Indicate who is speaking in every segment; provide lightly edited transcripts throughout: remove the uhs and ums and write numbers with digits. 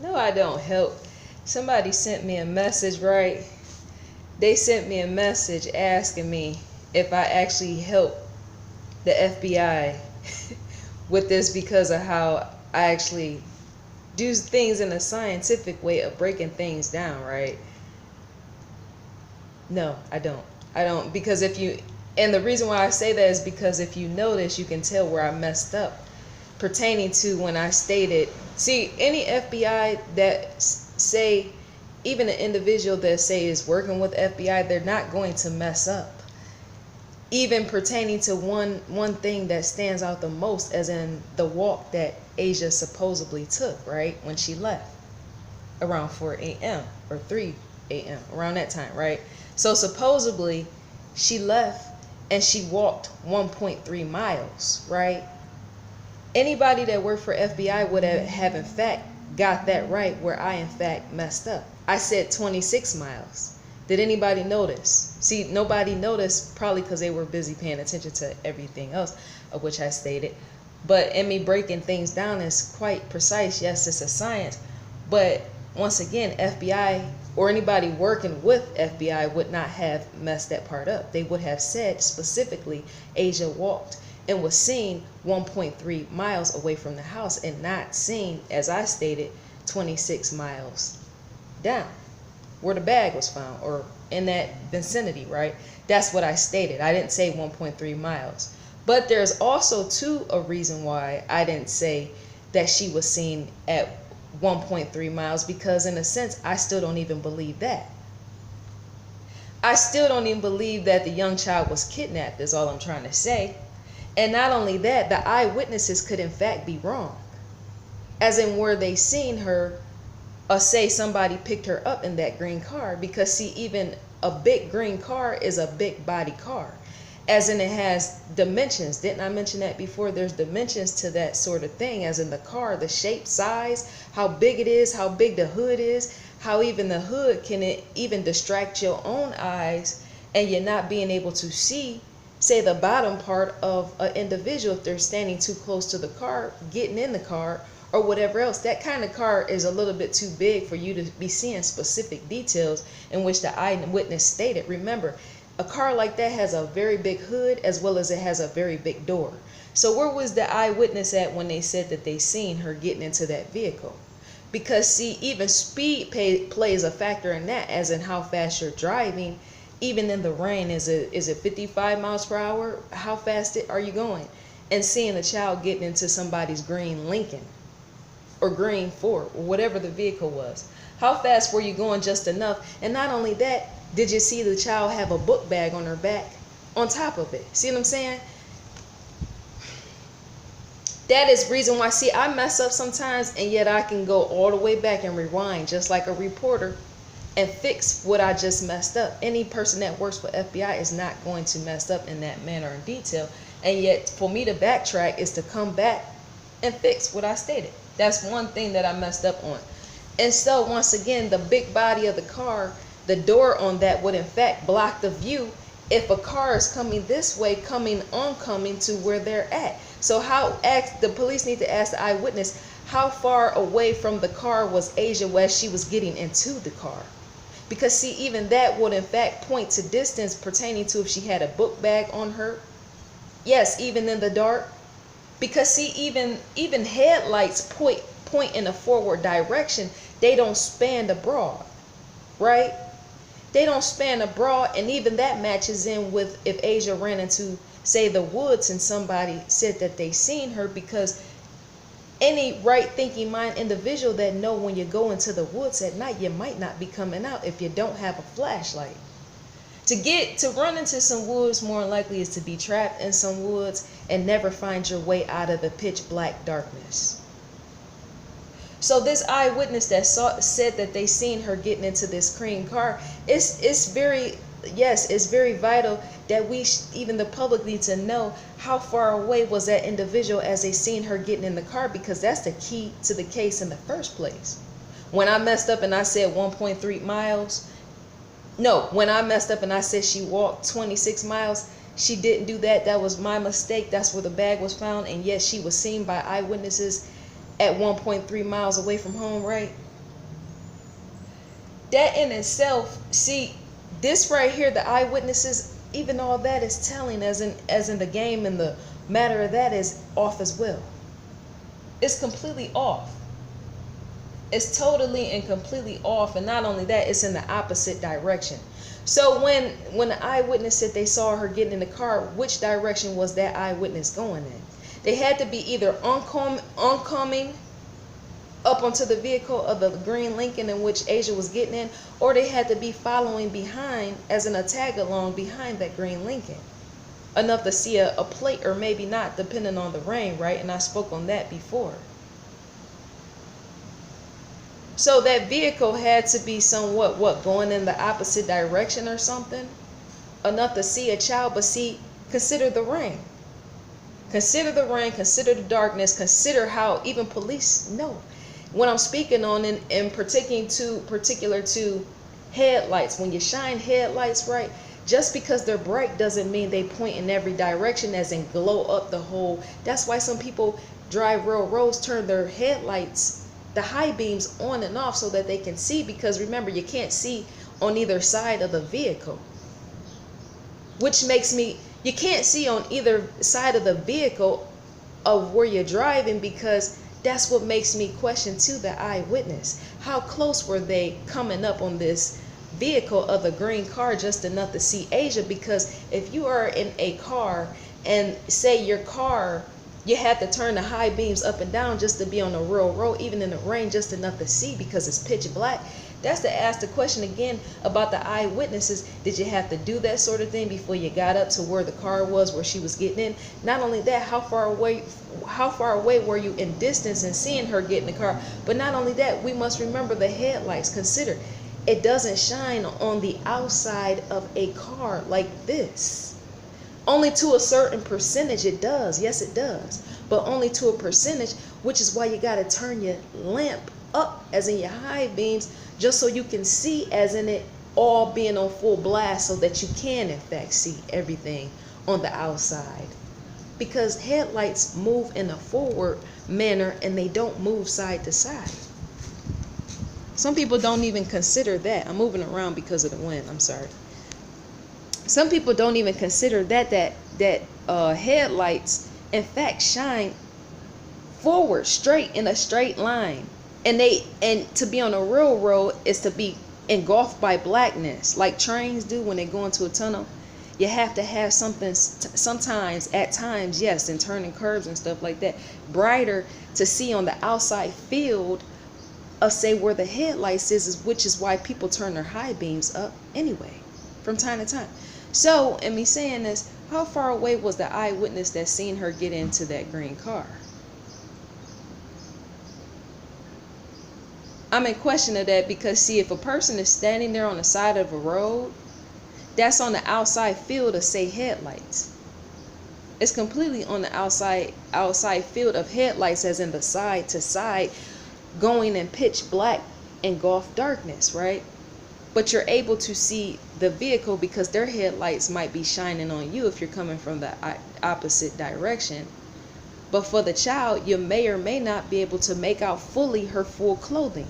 Speaker 1: No, I don't help. Somebody sent me a message, right? They sent me a message asking me if I actually help the FBI with this because of how I actually do things in a scientific way of breaking things down, right? No, I don't. I don't because if you and the reason why I say that is because if you notice, you can tell where I messed up pertaining to when I stated, see, any FBI that say, even an individual that say is working with FBI, they're not going to mess up. Even pertaining to one thing that stands out the most, as in the walk that Asia supposedly took, right, when she left around 4 a.m. or 3 a.m. around that time, right? So supposedly she left and she walked 1.3 miles, right? Anybody that worked for FBI would have in fact got that right, where I in fact messed up. I said 26 miles. Did anybody notice? See, nobody noticed, probably because they were busy paying attention to everything else of which I stated. But in me breaking things down is quite precise. Yes, it's a science. But once again, FBI or anybody working with FBI would not have messed that part up. They would have said specifically Asia walked and was seen 1.3 miles away from the house and not seen, as I stated, 26 miles down where the bag was found or in that vicinity, right? That's what I stated. I didn't say 1.3 miles. But there's also too a reason why I didn't say that she was seen at 1.3 miles, because in a sense I still don't even believe that. I still don't even believe that the young child was kidnapped, is all I'm trying to say. And not only that, the eyewitnesses could in fact be wrong, as in where they seen her, or say somebody picked her up in that green car. Because see, even a big green car is a big body car, as in it has dimensions. Didn't I mention that before? There's dimensions to that sort of thing, as in the car, the shape, size, how big it is, how big the hood is, how even the hood can it even distract your own eyes and you're not being able to see, say, the bottom part of an individual if they're standing too close to the car, getting in the car, or whatever else. That kind of car is a little bit too big for you to be seeing specific details in which the eyewitness stated. Remember, a car like that has a very big hood as well as it has a very big door. So where was the eyewitness at when they said that they seen her getting into that vehicle? Because see, even speed plays a factor in that, as in how fast you're driving. Even in the rain, is it 55 miles per hour? How fast are you going? And seeing a child getting into somebody's green Lincoln or green Ford or whatever the vehicle was, how fast were you going? Just enough. And not only that, did you see the child have a book bag on her back on top of it? See what I'm saying? That is reason why, see, I mess up sometimes, and yet I can go all the way back and rewind just like a reporter and fix what I just messed up. Any person that works for FBI is not going to mess up in that manner in detail. And yet for me to backtrack is to come back and fix what I stated. That's one thing that I messed up on. And so once again, the big body of the car, the door on that would in fact block the view if a car is coming this way, coming to where they're at. So the police need to ask the eyewitness, how far away from the car was Asia as she was getting into the car? Because see, even that would in fact point to distance pertaining to if she had a book bag on her. Yes, even in the dark. Because see, even headlights point in a forward direction. They don't span abroad, right? They don't span abroad, and even that matches in with if Asia ran into, say, the woods and somebody said that they seen her. Because any right thinking mind individual that know when you go into the woods at night, you might not be coming out if you don't have a flashlight. To run into some woods, more likely is to be trapped in some woods and never find your way out of the pitch black darkness. So this eyewitness that said that they seen her getting into this cream car, it's very vital that even the public need to know how far away was that individual as they seen her getting in the car, because that's the key to the case in the first place. When I messed up and I said 1.3 miles, no, when I messed up and I said she walked 26 miles, she didn't do that. That was my mistake. That's where the bag was found, and yet she was seen by eyewitnesses at 1.3 miles away from home, right? that in itself, see, this right here, the eyewitnesses, even all that is telling, as in the game, and the matter of that is off as well. It's completely off. It's totally and completely off. And not only that, it's in the opposite direction. So when the eyewitness said they saw her getting in the car, which direction was that eyewitness going in? They had to be either oncoming up onto the vehicle of the green Lincoln in which Asia was getting in, or they had to be following behind, as in a tag along behind that green Lincoln, enough to see a plate, or maybe not, depending on the rain, right? And I spoke on that before. So that vehicle had to be somewhat, going in the opposite direction or something, enough to see a child. But see, consider the rain. Consider the rain, consider the darkness, consider how even police know. What I'm speaking on in particular to headlights, when you shine headlights, right, just because they're bright doesn't mean they point in every direction, as in glow up the whole. That's why some people drive real roads, turn their headlights, the high beams, on and off so that they can see, because remember, you can't see on either side of the vehicle, which makes me, you can't see on either side of the vehicle of where you're driving, because that's what makes me question to the eyewitness. How close were they coming up on this vehicle of the green car, just enough to see Asia? Because if you are in a car and say your car, you have to turn the high beams up and down just to be on a real road, even in the rain, just enough to see because it's pitch black. That's to ask the question again about the eyewitnesses. Did you have to do that sort of thing before you got up to where the car was, where she was getting in? Not only that, how far away were you in distance and seeing her get in the car? But not only that, we must remember the headlights. Consider, it doesn't shine on the outside of a car like this. Only to a certain percentage it does. Yes, it does. But only to a percentage, which is why you got to turn your lamp up, as in your high beams, just so you can see, as in it all being on full blast, so that you can in fact see everything on the outside. Because headlights move in a forward manner and they don't move side to side. Some people don't even consider that. I'm moving around because of the wind. I'm sorry. Some people don't even consider that headlights in fact shine forward, straight, in a straight line. And to be on a real road is to be engulfed by blackness, like trains do when they go into a tunnel. You have to have something sometimes, at times, yes, and turning curves and stuff like that, brighter to see on the outside field of, say, where the headlights is, which is why people turn their high beams up anyway from time to time. So, in me saying this, how far away was the eyewitness that seen her get into that green car? I'm in question of that, because see, if a person is standing there on the side of a road, that's on the outside field of, say, headlights. It's completely on the outside field of headlights, as in the side to side, going in pitch black, engulfed darkness, right? But you're able to see the vehicle because their headlights might be shining on you if you're coming from the opposite direction. But for the child, you may or may not be able to make out fully her full clothing.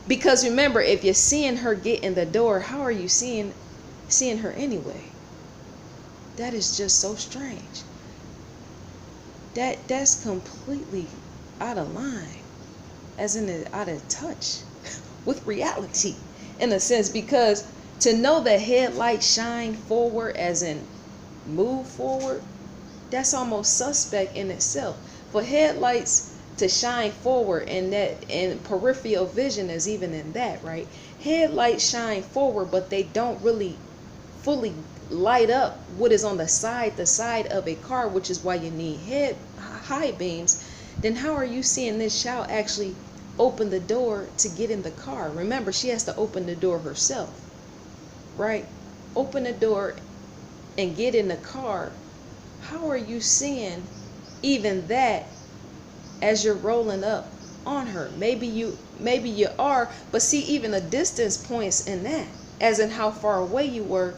Speaker 1: Because remember, if you're seeing her get in the door, how are you seeing her anyway? That is just so strange. That's completely out of line, as in out of touch with reality, in a sense. Because to know the headlights shine forward, as in move forward, that's almost suspect in itself. For headlights to shine forward, and peripheral vision is even in that, right? Headlights shine forward, but they don't really fully light up what is on the side of a car, which is why you need high beams. Then how are you seeing this child actually open the door to get in the car? Remember, she has to open the door herself, right? Open the door and get in the car. How are you seeing even that as you're rolling up on her? Maybe you are, but see, even the distance points in that, as in how far away you were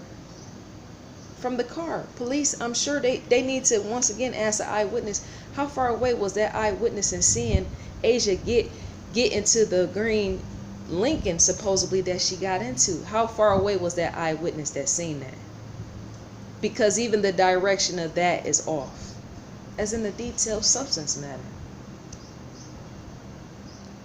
Speaker 1: from the car. Police, I'm sure they need to once again ask the eyewitness, how far away was that eyewitness in seeing Asia get into the green Lincoln supposedly that she got into. How far away was that eyewitness that seen that? Because even the direction of that is off. As in the detailed substance matter.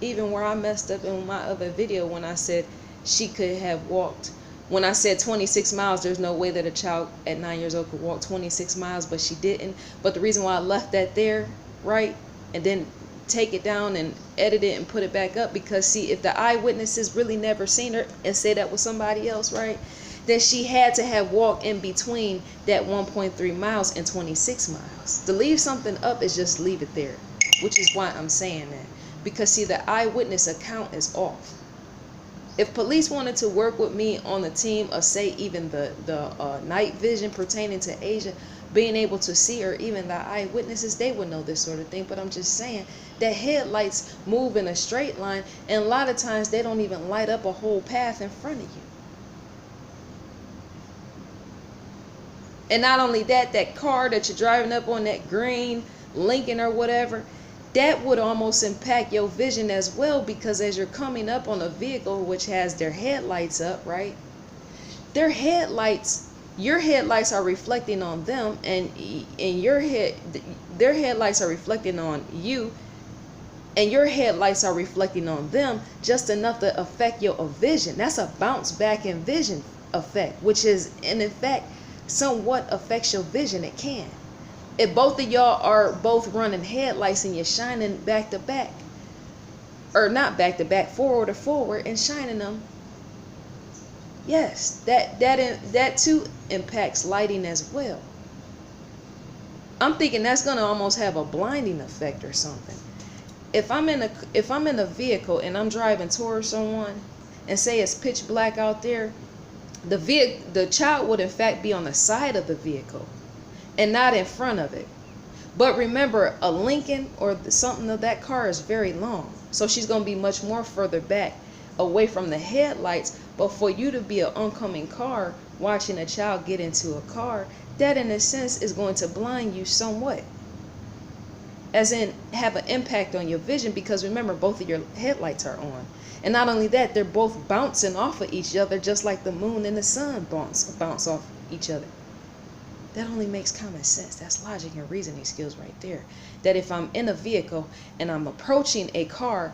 Speaker 1: Even where I messed up in my other video when I said she could have walked. When I said 26 miles, there's no way that a child at 9 years old could walk 26 miles, but she didn't. But the reason why I left that there, right, and then take it down and edit it and put it back up, because see, if the eyewitnesses really never seen her and say that was somebody else, right, then she had to have walked in between that 1.3 miles and 26 miles. To leave something up is just leave it there, which is why I'm saying that. Because see, the eyewitness account is off. If police wanted to work with me on the team of, say, even the night vision pertaining to Asia, being able to see her, even the eyewitnesses, they would know this sort of thing. But I'm just saying that headlights move in a straight line, and a lot of times they don't even light up a whole path in front of you. And not only that, that car that you're driving up on, that green Lincoln or whatever, that would almost impact your vision as well, because as you're coming up on a vehicle which has their headlights up, right? Their headlights, your headlights are reflecting on them, and their headlights are reflecting on you, and your headlights are reflecting on them just enough to affect your vision. That's a bounce back in vision effect, which is, and in fact, somewhat affects your vision. It can. If both of y'all are both running headlights and you're shining back to back, or not back to back, forward to forward, and shining them, yes, that too impacts lighting as well. I'm thinking that's gonna almost have a blinding effect or something. If I'm in a vehicle and I'm driving towards someone, and say it's pitch black out there, the child would in fact be on the side of the vehicle and not in front of it. But remember, a Lincoln or something of that car is very long, so she's going to be much more further back away from the headlights. But for you to be an oncoming car watching a child get into a car, that in a sense is going to blind you somewhat, as in have an impact on your vision, because remember, both of your headlights are on. And not only that, they're both bouncing off of each other, just like the moon and the sun bounce off each other. That only makes common sense. That's logic and reasoning skills right there. That if I'm in a vehicle and I'm approaching a car,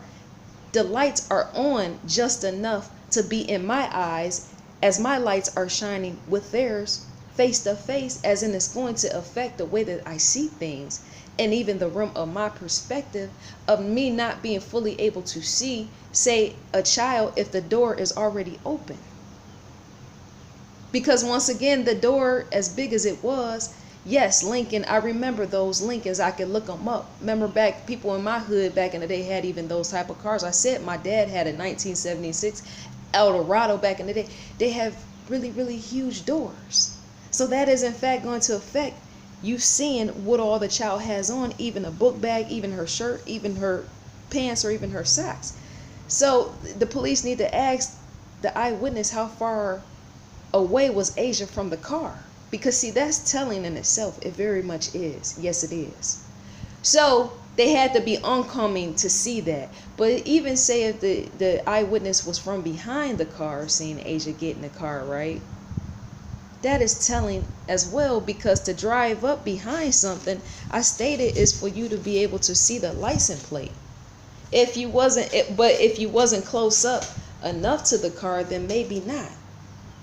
Speaker 1: the lights are on just enough to be in my eyes, as my lights are shining with theirs face to face, as in it's going to affect the way that I see things, and even the room of my perspective of me not being fully able to see, say, a child if the door is already open. Because once again, the door, as big as it was, yes, Lincoln, I remember those Lincolns. I could look them up. Remember back, people in my hood back in the day had even those type of cars. I said my dad had a 1976 Eldorado back in the day. They have really, really huge doors. So that is in fact going to affect you seeing what all the child has on, even a book bag, even her shirt, even her pants, or even her socks. So the police need to ask the eyewitness how far away was Asia from the car, because see, that's telling in itself. It very much is. Yes, it is. So they had to be oncoming to see that. But even say if the eyewitness was from behind the car seeing Asia get in the car, right, that is telling as well, because to drive up behind something, I stated, is for you to be able to see the license plate. If you wasn't close up enough to the car, then maybe not.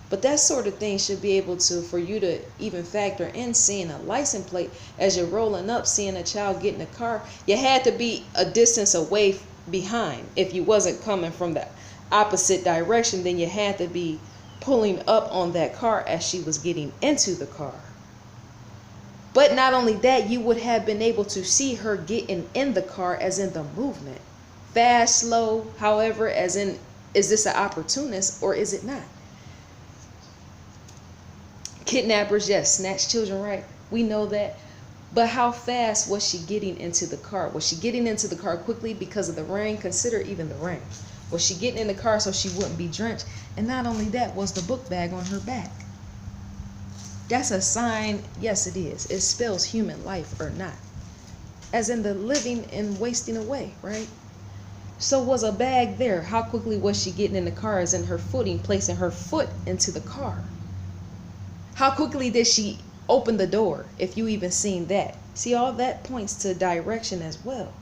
Speaker 1: But that sort of thing should be able to, for you to even factor in seeing a license plate as you're rolling up, seeing a child get in a car. You had to be a distance away behind. If you wasn't coming from the opposite direction, then you had to be pulling up on that car as she was getting into the car. But not only that, you would have been able to see her getting in the car, as in the movement. Fast, slow, however, as in, is this an opportunist or is it not? Kidnappers, yes, snatch children, right? We know that. But how fast was she getting into the car? Was she getting into the car quickly because of the rain? Consider even the rain. Was she getting in the car so she wouldn't be drenched? And not only that, was the book bag on her back? That's a sign, yes it is. It spells human life or not. As in the living and wasting away, right? So was a bag there? How quickly was she getting in the car? As in her footing, placing her foot into the car. How quickly did she open the door, if you even seen that? See, all that points to direction as well.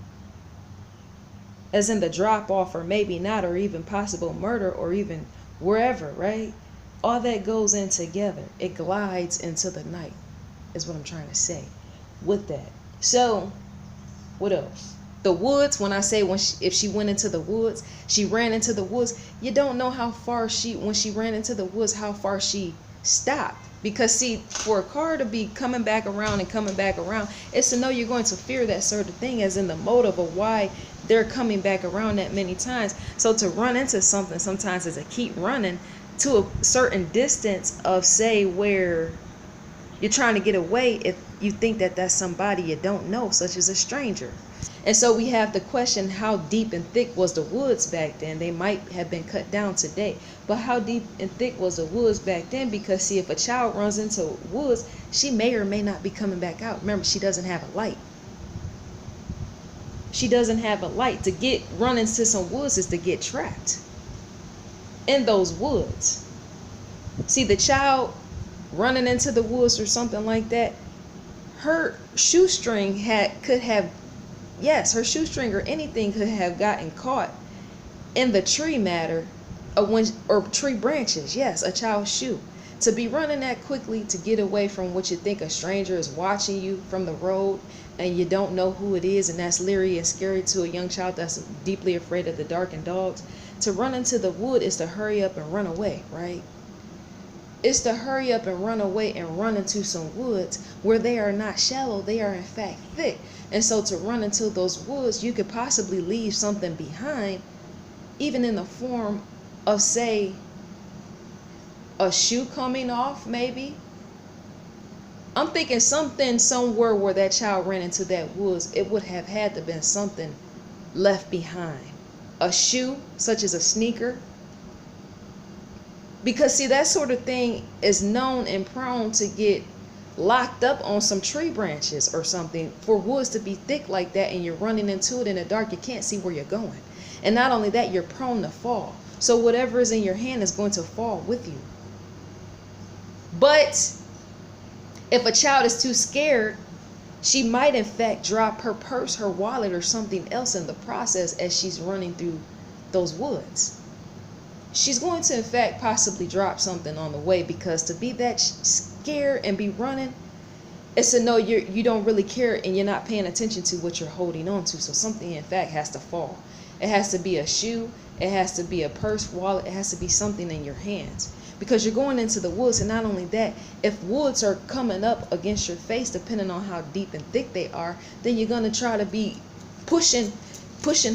Speaker 1: As in the drop off, or maybe not, or even possible murder, or even wherever, right? All that goes in together. It glides into the night, is what I'm trying to say with that. So, what else? The woods, when I say if she went into the woods, she ran into the woods, you don't know how far when she ran into the woods, how far she stopped. Because see, for a car to be coming back around and coming back around, it's to know you're going to fear that certain thing, as in the motive of why they're coming back around that many times. So to run into something sometimes is to keep running to a certain distance of, say, where you're trying to get away, if you think that that's somebody you don't know, such as a stranger. And so we have the question, how deep and thick was the woods back then? They might have been cut down today, but how deep and thick was the woods back then? Because see, if a child runs into woods, she may or may not be coming back out. Remember, she doesn't have a light. She doesn't have a light. To run into some woods is to get trapped in those woods. See, the child running into the woods or something like that, her shoestring her shoestring or anything could have gotten caught in the tree matter, or tree branches. Yes, a child's shoe. To be running that quickly to get away from what you think a stranger is watching you from the road, and you don't know who it is, and that's leery and scary to a young child that's deeply afraid of the dark and dogs. To run into the wood is to hurry up and run away, right? It's to hurry up and run away and run into some woods where they are not shallow, they are in fact thick. And so to run into those woods, you could possibly leave something behind, even in the form of, say, a shoe coming off, maybe. I'm thinking something somewhere where that child ran into that woods, it would have had to been something left behind. A shoe, such as a sneaker. Because see, that sort of thing is known and prone to get locked up on some tree branches or something. For woods to be thick like that and you're running into it in the dark, you can't see where you're going. And not only that, you're prone to fall. So whatever is in your hand is going to fall with you. But if a child is too scared, she might in fact drop her purse, her wallet, or something else in the process as she's running through those woods. She's going to in fact possibly drop something on the way, because to be that scared and be running, it's to know you don't really care and you're not paying attention to what you're holding on to. So something in fact has to fall. It has to be a shoe, it has to be a purse, wallet, it has to be something in your hands, because you're going into the woods. And not only that, if woods are coming up against your face, depending on how deep and thick they are, then you're going to try to be pushing,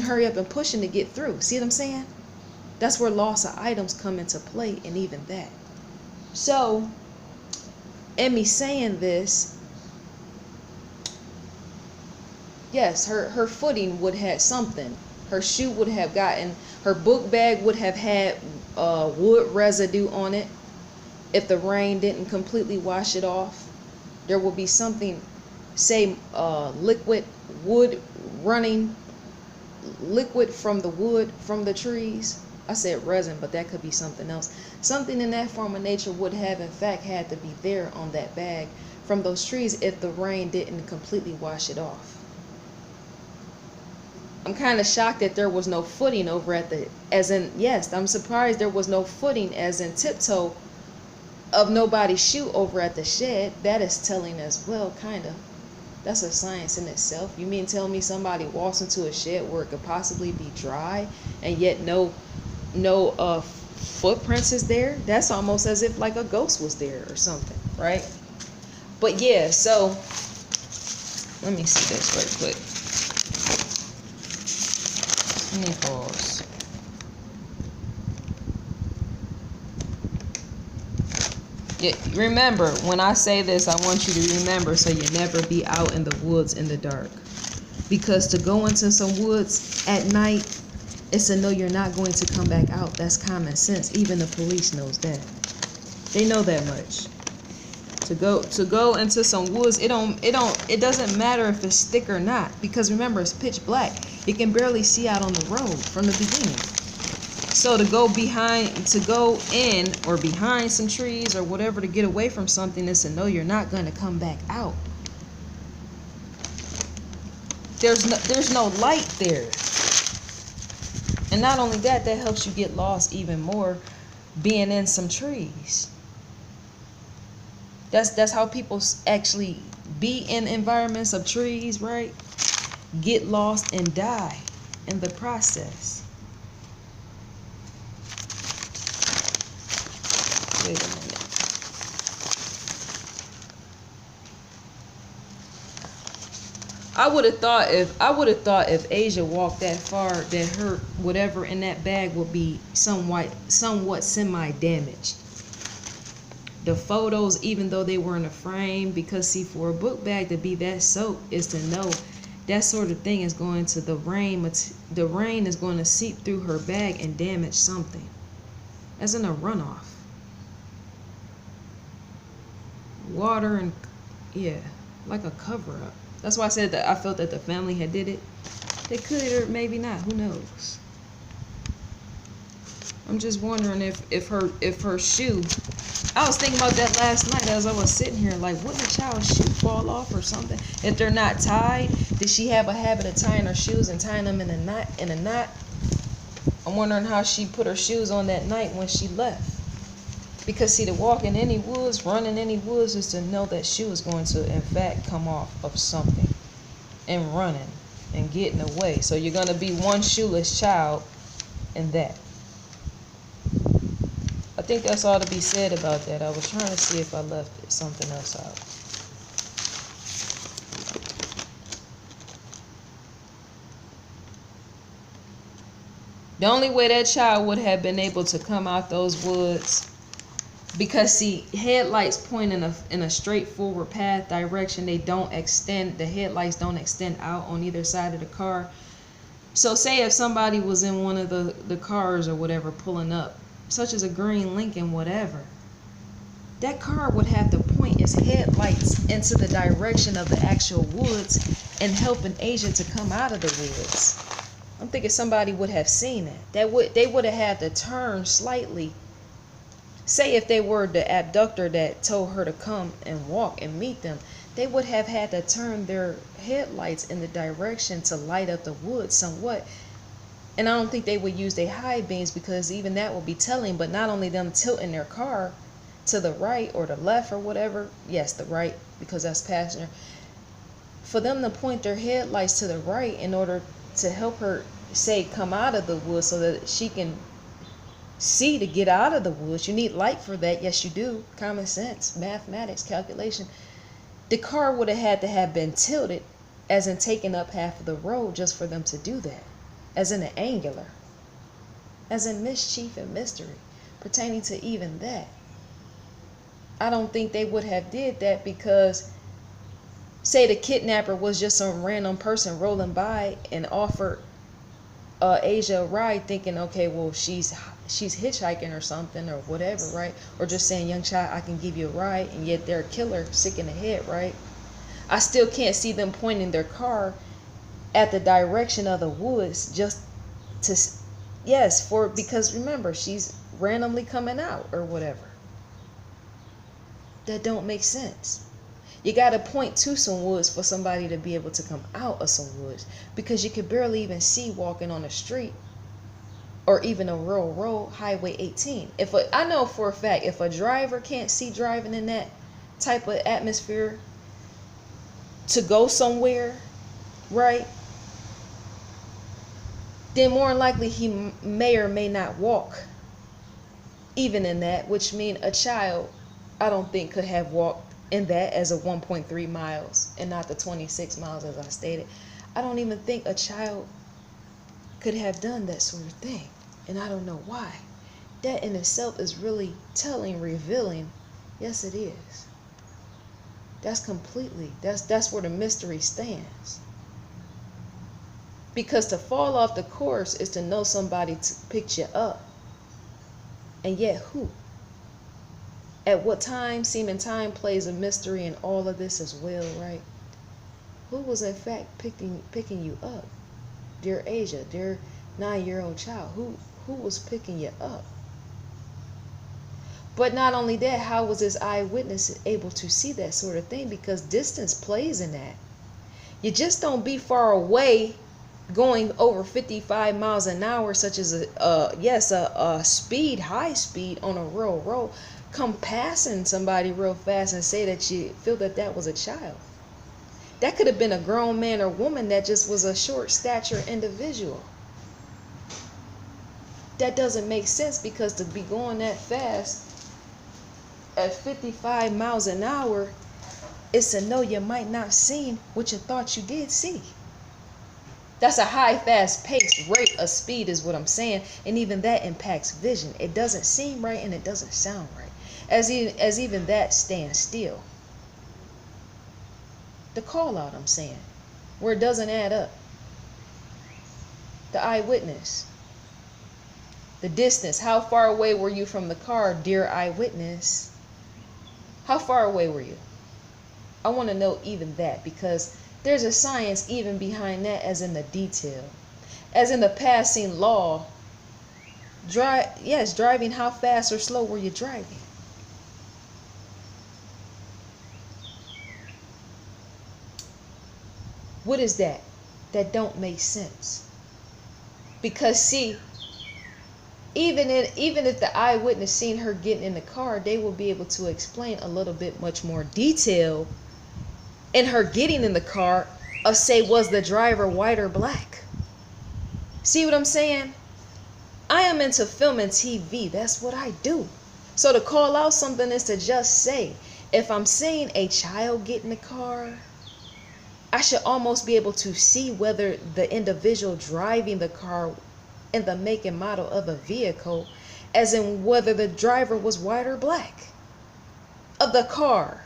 Speaker 1: hurry up and pushing to get through. See what I'm saying? That's where loss of items come into play, and even that. So, in me saying this, yes, her footing would have something. Her shoe would have gotten, her book bag would have had wood residue on it. If the rain didn't completely wash it off, there will be something, say liquid wood running, liquid from the wood, from the trees. I said resin, but that could be something else. Something in that form of nature would have in fact had to be there on that bag from those trees if the rain didn't completely wash it off. I'm kind of shocked that there was no footing over at the, as in, yes, I'm surprised there was no footing, as in tiptoe, of nobody's shoe over at the shed. That is telling as well, kind of. That's a science in itself. You mean tell me somebody walks into a shed where it could possibly be dry and yet no footprints is there? That's almost as if like a ghost was there or something, right? But yeah, so let me see this right quick. Let me pause. Yeah, remember, when I say this, I want you to remember so you never be out in the woods in the dark. Because to go into some woods at night, it's to know you're not going to come back out. That's common sense. Even the police knows that. They know that much. To go into some woods, it doesn't matter if it's thick or not, because remember, it's pitch black. It can barely see out on the road from the beginning. So to go in or behind some trees or whatever to get away from something is to know you're not going to come back out. There's no light there. And not only that, that helps you get lost even more, being in some trees. That's how people actually be in environments of trees, right? Get lost and die in the process. Wait a minute. I would have thought if Asia walked that far, that her whatever in that bag would be somewhat semi-damaged. The photos, even though they were in a frame, because see, for a book bag to be that soaked is to know that sort of thing is going to the rain is going to seep through her bag and damage something, as in a runoff. Water and yeah, like a cover up. That's why I said that I felt that the family had did it. They could or maybe not. Who knows? I'm just wondering if her shoe. I was thinking about that last night as I was sitting here. Like, wouldn't a child's shoe fall off or something if they're not tied? Did she have a habit of tying her shoes and tying them in a knot? I'm wondering how she put her shoes on that night when she left. Because see, to walk in any woods, run in any woods, is to know that shoe is going to, in fact, come off of something and running and getting away. So you're going to be one shoeless child in that. I think that's all to be said about that. I was trying to see if I left something else out. The only way that child would have been able to come out those woods, because see, headlights point in a straightforward path direction. They don't extend. The headlights don't extend out on either side of the car. So say if somebody was in one of the cars or whatever pulling up, such as a green Lincoln, whatever, that car would have to point its headlights into the direction of the actual woods and helping Asia to come out of the woods. I'm thinking somebody would have seen that. They would have had to turn slightly. Say if they were the abductor that told her to come and walk and meet them, they would have had to turn their headlights in the direction to light up the woods somewhat. And I don't think they would use their high beams, because even that would be telling. But not only them tilting their car to the right or the left or whatever, yes, the right, because that's passenger, for them to point their headlights to the right in order to help her, say, come out of the woods so that she can see to get out of the woods. You need light for that. Yes, you do. Common sense, mathematics, calculation. The car would have had to have been tilted, as in taking up half of the road, just for them to do that, as in an angular, as in mischief and mystery pertaining to even that. I don't think they would have did that, because say the kidnapper was just some random person rolling by and offered Asia a ride, thinking, okay, well, she's hitchhiking or something or whatever, right? Or just saying, young child, I can give you a ride, and yet they're a killer, sick in the head, right? I still can't see them pointing their car at the direction of the woods just to, yes, because remember, she's randomly coming out or whatever. That don't make sense. You got to point to some woods for somebody to be able to come out of some woods, because you could barely even see walking on a street or even a rural road, Highway 18. I know for a fact, if a driver can't see driving in that type of atmosphere to go somewhere, right, then more than likely he may or may not walk even in that, which means a child, I don't think, could have walked in that as a 1.3 miles and not the 26 miles as I stated. I don't even think a child could have done that sort of thing, and I don't know why. That in itself is really telling, revealing. Yes, it is. That's where the mystery stands. Because to fall off the course is to know somebody to pick you up, and yet who? At what time? Seeming time plays a mystery in all of this as well, right? Who was in fact picking you up? dear Asia, dear 9-year-old child, who was picking you up? But not only that, how was this eyewitness able to see that sort of thing? Because distance plays in that. You just don't be far away going over 55 miles an hour, such as a speed, high speed on a real road, come passing somebody real fast and say that you feel that that was a child. That could have been a grown man or woman that just was a short stature individual. That doesn't make sense, because to be going that fast at 55 miles an hour is to know you might not seen what you thought you did see. That's a high, fast pace rate of speed is what I'm saying. And even that impacts vision. It doesn't seem right and it doesn't sound right. As even that stands still. The call out, I'm saying, where it doesn't add up. The eyewitness. The distance. How far away were you from the car, dear eyewitness? How far away were you? I want to know even that, because there's a science even behind that, as in the detail. As in the passing law. Driving, how fast or slow were you driving? What is that? That don't make sense. Because see, even if the eyewitness seen her getting in the car, they will be able to explain a little bit much more detail in her getting in the car of, say, was the driver white or black? See what I'm saying? I am into film and TV. That's what I do. So to call out something is to just say, if I'm seeing a child get in the car, I should almost be able to see whether the individual driving the car and the make and model of the vehicle, as in whether the driver was white or black, of the car,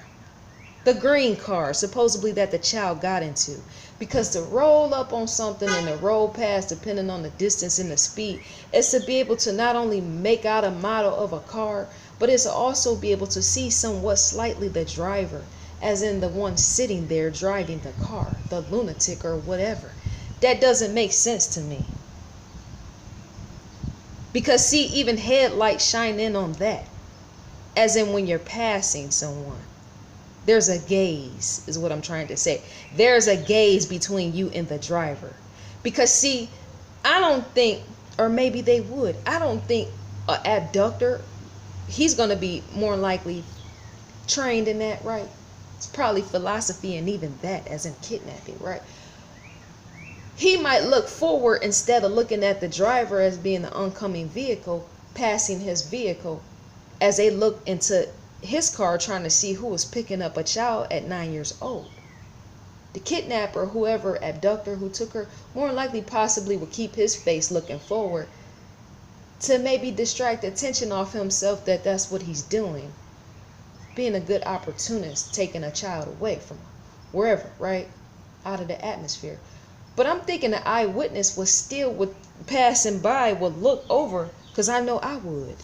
Speaker 1: the green car supposedly that the child got into. Because to roll up on something and to roll past, depending on the distance and the speed, is to be able to not only make out a model of a car, but it's to also be able to see somewhat slightly the driver, as in the one sitting there driving the car, the lunatic or whatever. That doesn't make sense to me. Because see, even headlights shine in on that. As in when you're passing someone. There's a gaze, is what I'm trying to say. There's a gaze between you and the driver. Because see, I don't think, or maybe they would, I don't think an abductor, he's going to be more likely trained in that, right? It's probably philosophy and even that, as in kidnapping, right? He might look forward instead of looking at the driver as being the oncoming vehicle, passing his vehicle, as they look into his car trying to see who was picking up a child at 9 years old. The kidnapper, whoever abductor who took her, more likely possibly would keep his face looking forward to maybe distract attention off himself, that that's what he's doing. Being a good opportunist, taking a child away from wherever, right? Out of the atmosphere. But I'm thinking the eyewitness would passing by would look over, because I know I would.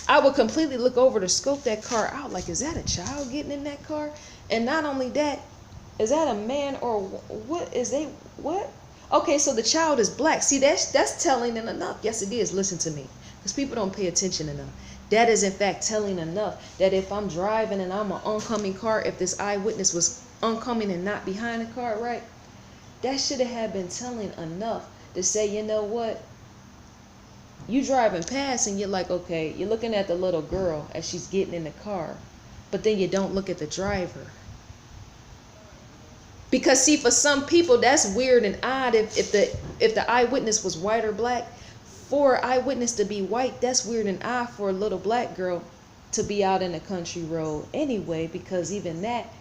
Speaker 1: I would completely look over to scope that car out, like, is that a child getting in that car? And not only that, is that a man or what is they, what? Okay, so the child is black. See, that's telling enough. Yes, it is. Listen to me, because people don't pay attention enough. That is in fact telling enough that if I'm driving and I'm an oncoming car, if this eyewitness was oncoming and not behind the car, right? That should have been telling enough to say, you know what? You driving past and you're like, okay, you're looking at the little girl as she's getting in the car, but then you don't look at the driver. Because see, for some people that's weird and odd. If the eyewitness was white or black, for an eyewitness to be white, that's weird and odd for a little black girl to be out in a country road anyway, because even that,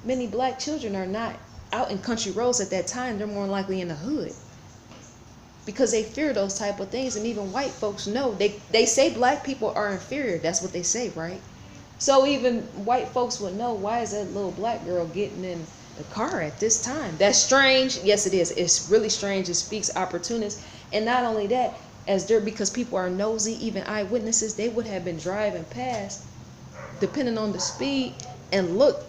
Speaker 1: many black children are not out in country roads at that time. They're more likely in the hood, because they fear those type of things. And even white folks know, they say black people are inferior. That's what they say, right? So even white folks would know, why is that little black girl getting in the car at this time? That's strange. Yes, it is. It's really strange. It speaks opportunist. And not only that, because people are nosy, even eyewitnesses, they would have been driving past, depending on the speed, and look,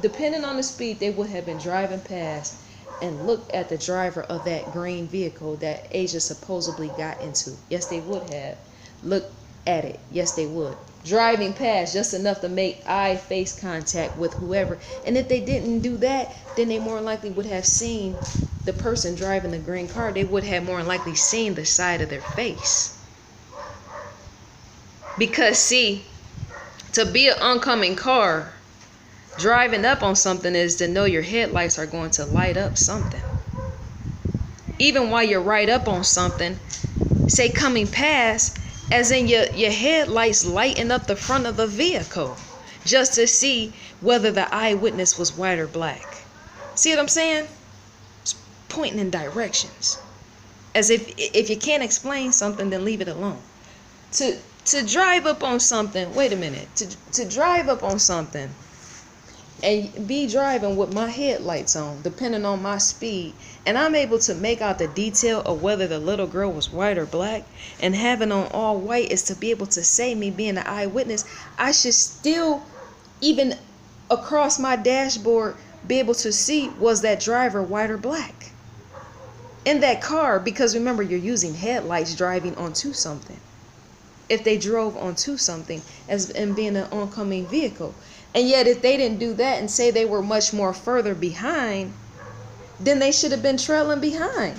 Speaker 1: depending on the speed, they would have been driving past and looked at the driver of that green vehicle that Asia supposedly got into? Yes, they would have. Looked at it. Yes, they would. Driving past just enough to make eye face contact with whoever. And if they didn't do that, then they more likely would have seen the person driving the green car. They would have more likely seen the side of their face. Because see, to be an oncoming car, driving up on something is to know your headlights are going to light up something. Even while you're right up on something, say coming past, as in your headlights lighting up the front of the vehicle just to see whether the eyewitness was white or black. See what I'm saying? It's pointing in directions. As if you can't explain something, then leave it alone. To drive up on something, wait a minute, to drive up on something and be driving with my headlights on, depending on my speed, and I'm able to make out the detail of whether the little girl was white or black, and having on all white is to be able to say, me being an eyewitness, I should still, even across my dashboard, be able to see, was that driver white or black in that car? Because remember, you're using headlights driving onto something. If they drove onto something as in being an oncoming vehicle. And yet if they didn't do that and say they were much more further behind, then they should have been trailing behind.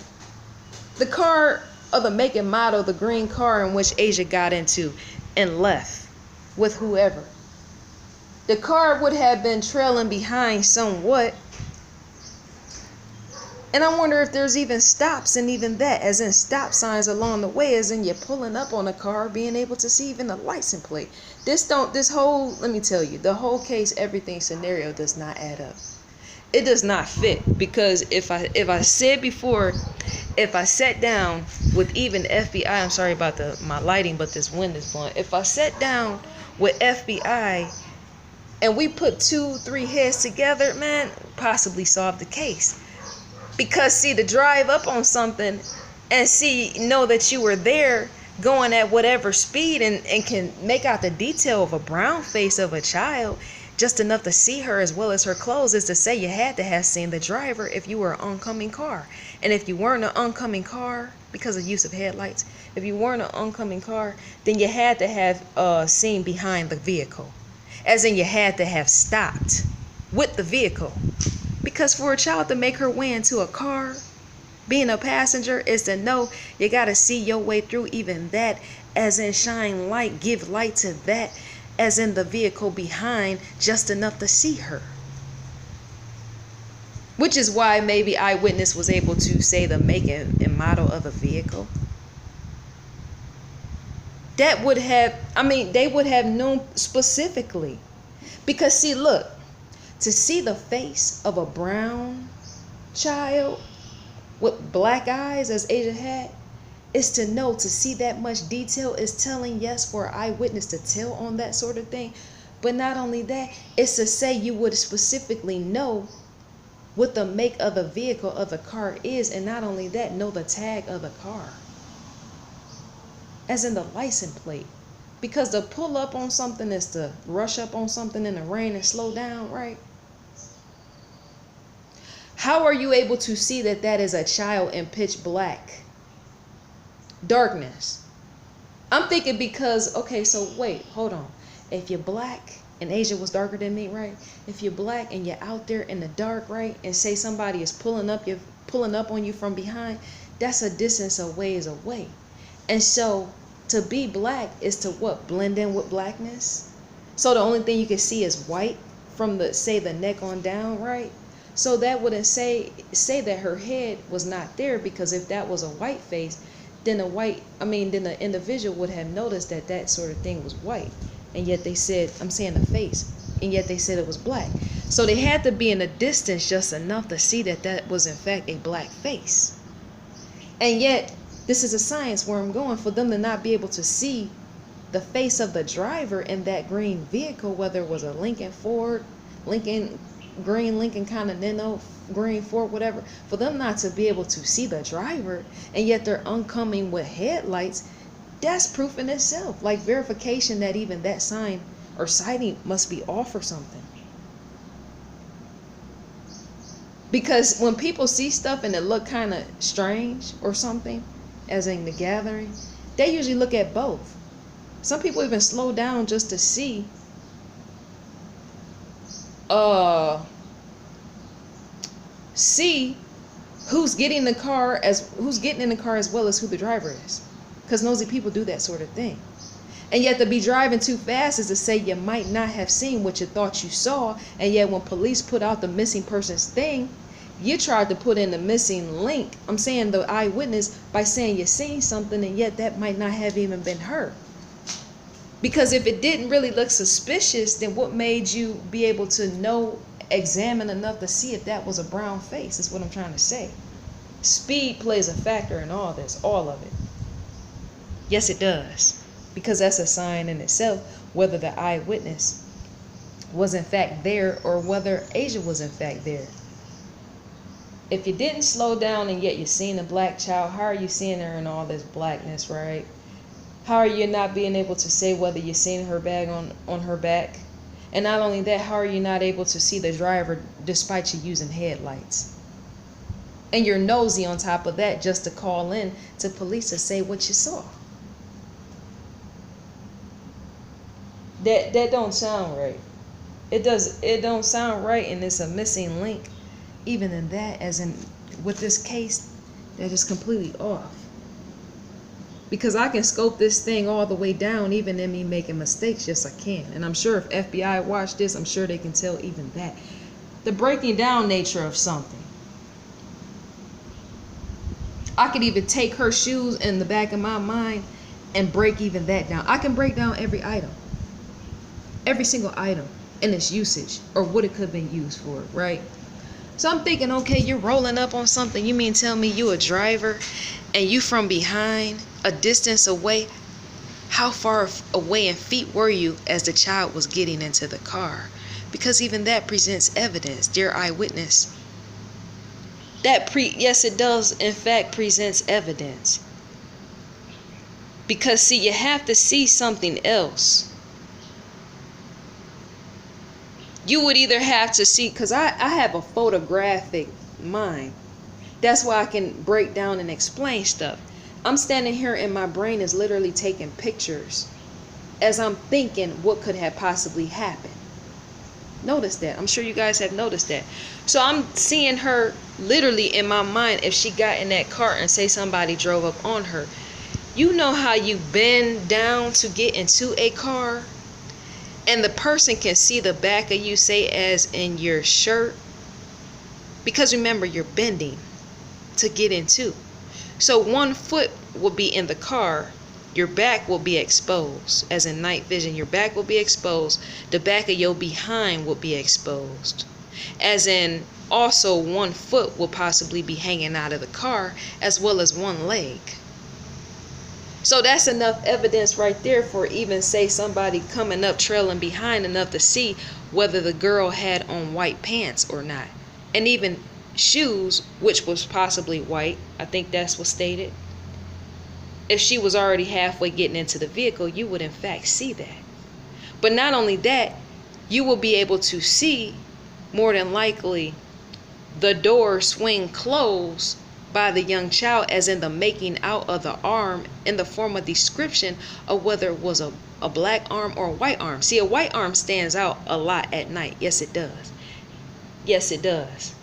Speaker 1: The car of the make and model, the green car in which Asia got into and left with whoever. The car would have been trailing behind somewhat. And I wonder if there's even stops and even that, as in stop signs along the way, as in you're pulling up on a car, being able to see even the license plate. Let me tell you, the whole case, everything scenario does not add up. It does not fit, because if I said before, if I sat down with even FBI, I'm sorry about my lighting, but this wind is blowing. If I sat down with FBI and we put 2-3 heads together, man, possibly solve the case. Because see, to drive up on something and know that you were there going at whatever speed and can make out the detail of a brown face of a child, just enough to see her as well as her clothes, is to say you had to have seen the driver if you were an oncoming car. And if you weren't an oncoming car, because of use of headlights, if you weren't an oncoming car, then you had to have seen behind the vehicle. As in you had to have stopped with the vehicle. Because for a child to make her way into a car, being a passenger, is to know you got to see your way through even that, as in shine light, give light to that, as in the vehicle behind, just enough to see her. Which is why maybe eyewitness was able to say the make and model of a vehicle. That would have, they would have known specifically. Because see, look, to see the face of a brown child with black eyes, as Asia had, is to know, to see that much detail is telling, yes, for an eyewitness to tell on that sort of thing. But not only that, it's to say you would specifically know what the make of the vehicle of the car is, and not only that, know the tag of the car, as in the license plate. Because to pull up on something is to rush up on something in the rain and slow down, right? How are you able to see that that is a child in pitch black darkness? I'm thinking because, okay, so wait, hold on. If you're black, and Asia was darker than me, right? If you're black and you're out there in the dark, right, and say somebody is pulling up on you from behind, that's a distance of ways away. And so to be black is to what? Blend in with blackness. So the only thing you can see is white from the neck on down, right? So that wouldn't say that her head was not there, because if that was a white face, then the individual would have noticed that that sort of thing was white. And yet they said, I'm saying the face, and yet they said it was black. So they had to be in a distance just enough to see that that was in fact a black face. And yet, this is a science where I'm going, for them to not be able to see the face of the driver in that green vehicle, whether it was a Lincoln Ford, Lincoln Continental, green Ford, whatever, for them not to be able to see the driver, and yet they're oncoming with headlights, that's proof in itself, like verification that even that sign or sighting must be off or something. Because when people see stuff and it look kind of strange or something, as in the gathering, they usually look at both. Some people even slow down just to see see who's getting in the car as well as who the driver is. Because nosy people do that sort of thing. And yet to be driving too fast is to say you might not have seen what you thought you saw. And yet when police put out the missing persons thing, you tried to put in the missing link. I'm saying the eyewitness by saying you seen something, and yet that might not have even been her. Because if it didn't really look suspicious, then what made you be able to examine enough to see if that was a brown face, is what I'm trying to say. Speed plays a factor in all this, all of it. Yes, it does. Because that's a sign in itself, whether the eyewitness was in fact there or whether Asia was in fact there. If you didn't slow down and yet you're seeing a black child, how are you seeing her in all this blackness, right? How are you not being able to say whether you're seeing her bag on her back? And not only that, how are you not able to see the driver despite you using headlights? And you're nosy on top of that just to call in to police to say what you saw. That don't sound right. It don't sound right, and it's a missing link. Even in that, as in with this case, that is completely off. Because I can scope this thing all the way down, even in me making mistakes. Yes, I can. And I'm sure if FBI watch this, I'm sure they can tell even that. The breaking down nature of something. I could even take her shoes in the back of my mind and break even that down. I can break down every item. Every single item and its usage, or what it could have been used for, right? So I'm thinking, okay, you're rolling up on something. You mean tell me you a driver and you from behind, a distance away? How far away in feet were you as the child was getting into the car? Because even that presents evidence, dear eyewitness. Yes, it does in fact presents evidence. Because see, you have to see something else. You would either have to see, because I have a photographic mind. That's why I can break down and explain stuff. I'm standing here and my brain is literally taking pictures as I'm thinking what could have possibly happened. Notice that. I'm sure you guys have noticed that. So I'm seeing her literally in my mind. If she got in that car and say somebody drove up on her, you know how you bend down to get into a car? And the person can see the back of you, say as in your shirt. Because remember, you're bending to get into. So one foot will be in the car. Your back will be exposed. As in night vision, your back will be exposed. The back of your behind will be exposed. As in also one foot will possibly be hanging out of the car, as well as one leg. So that's enough evidence right there for even say somebody coming up trailing behind enough to see whether the girl had on white pants or not. And even shoes, which was possibly white. I think that's what stated. If she was already halfway getting into the vehicle, you would in fact see that. But not only that, you will be able to see more than likely the door swing closed by the young child, as in the making out of the arm in the form of description of whether it was a black arm or a white arm. See, a white arm stands out a lot at night. Yes, it does. Yes, it does.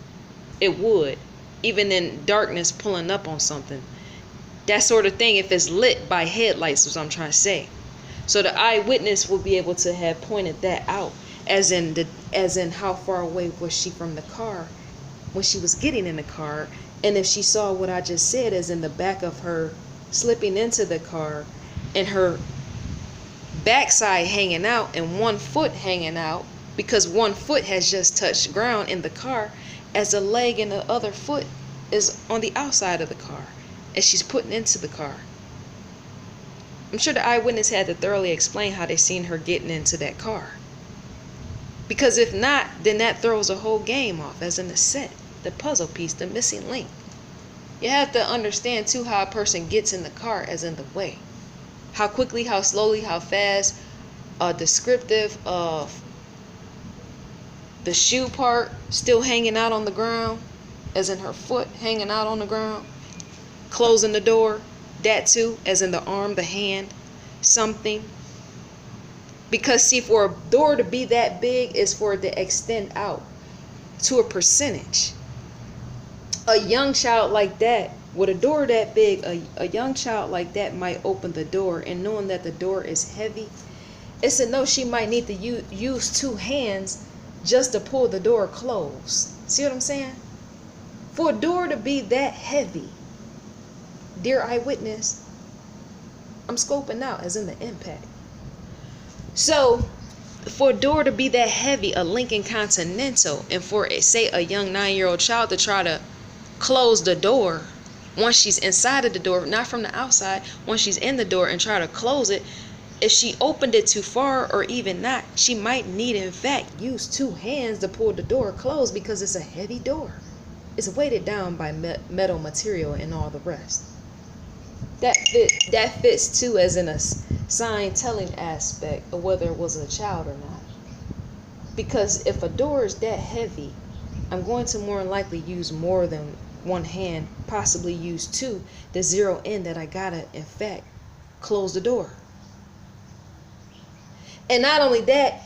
Speaker 1: It would. Even in darkness pulling up on something. That sort of thing, if it's lit by headlights, is what I'm trying to say. So the eyewitness will be able to have pointed that out, as in how far away was she from the car when she was getting in the car. And if she saw what I just said, as in the back of her slipping into the car and her backside hanging out and one foot hanging out, because one foot has just touched ground in the car, as the leg and the other foot is on the outside of the car as she's putting into the car. I'm sure the eyewitness had to thoroughly explain how they seen her getting into that car. Because if not, then that throws a whole game off, as in the set. The puzzle piece, the missing link. You have to understand too how a person gets in the car, as in the way. How quickly, how slowly, how fast. Descriptive of the shoe part still hanging out on the ground. as in her foot hanging out on the ground, closing the door, that too, as in the arm, the hand, something. Because see, for a door to be that big is for it to extend out to a percentage. A young child like that, with a door that big, a young child like that might open the door, and knowing that the door is heavy, it's a no, she might need to use two hands just to pull the door closed. See what I'm saying? For a door to be that heavy, dear eyewitness, I'm scoping out as in the impact. So for a door to be that heavy, a Lincoln Continental, and for say a young 9-year-old child to try to close the door once she's inside of the door, not from the outside, once she's in the door, and try to close it, if she opened it too far or even not, she might need in fact use two hands to pull the door closed because it's a heavy door. It's weighted down by metal material and all the rest. That fits too as in a sign telling aspect of whether it was a child or not. Because if a door is that heavy, I'm going to more than likely use more than one hand, possibly use two, to zero in that I gotta in fact close the door. And not only that,